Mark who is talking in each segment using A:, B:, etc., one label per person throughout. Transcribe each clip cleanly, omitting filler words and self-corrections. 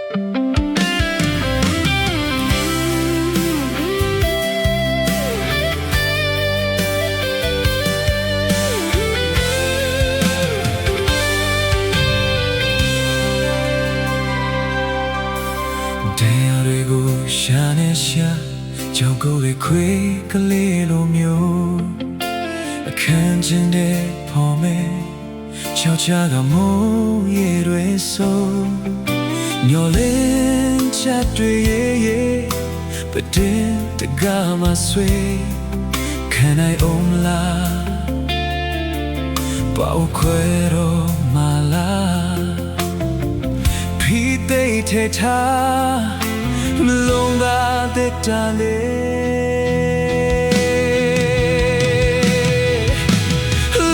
A: ရှာနေရှာကြောက်ကိုယ်လေးခွေကလေးလိုမျိုးအခန်းချင်းတဲ့ဖော်မယ်ချောက်ချကမိုးရေတွေဆိုညော်လင်းချက်တွေရေပတဲ့တကားမဆွေခံနိုင်အောင်လားပေါ့ခွဲတော့မလားဖိသိထဲထားမလုံးသာတဲ့တလေး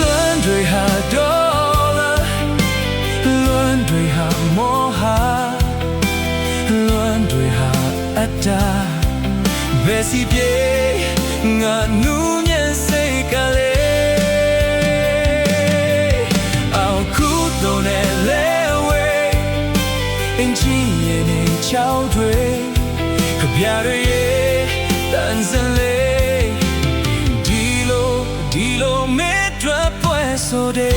A: လွန်တွေဟာဒေါ်လာလွန်တွေဟာမောဟာလွန်တွေဟာအတ္တဘယ်စီပြေငါနူးညံ့စိတ်ကလေးအောက်ခုတော့နဲ့လဲဝဲအင်ချီရဲ့နေချောင်းတွေပြရရဲ့တန်စလေးဒီလိုမေတ္တာပွဲဆိုတဲ့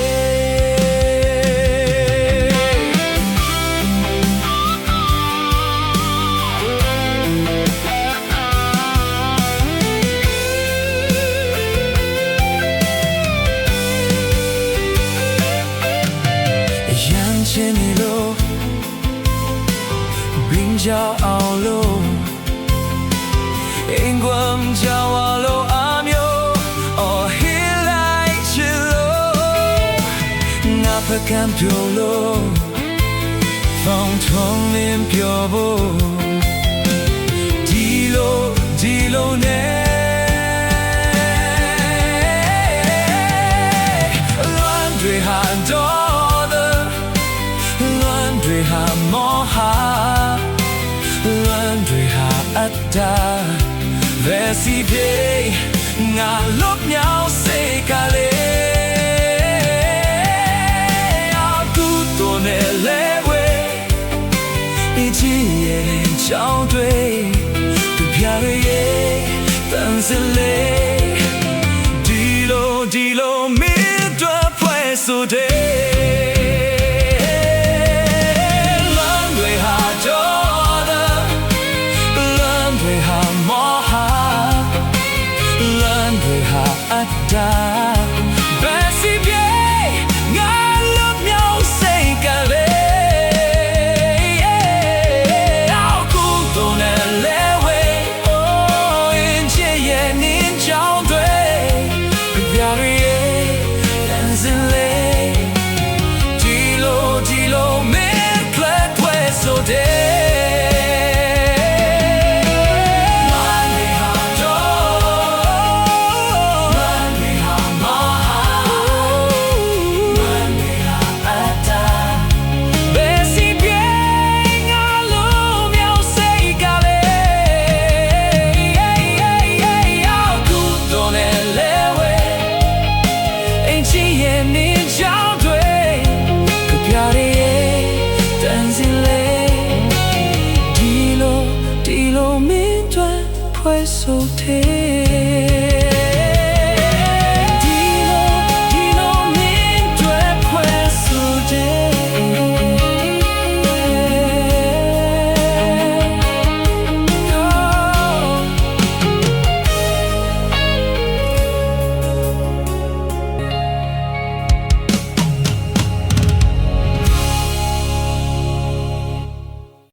A: ရမ်းချင်နေလို့ဘင်းကြောင်အောင်လို့英光叫我路阿မျိုး哦黑来起路哪怕敢飘路风冲连飘步地路呢乱对喊多的乱对喊莫哈乱对喊阿达Vesi pay nga lop nhau se kale aku to ne lewe ichi ye chao dui tu pya ye tan se le di lo mi twa phwe so de Besi pie nga lop nhau say ka le ao ku to ne le we oh in che ye nin chao dui pya ye dan sin le di lo me clat we so de Dancing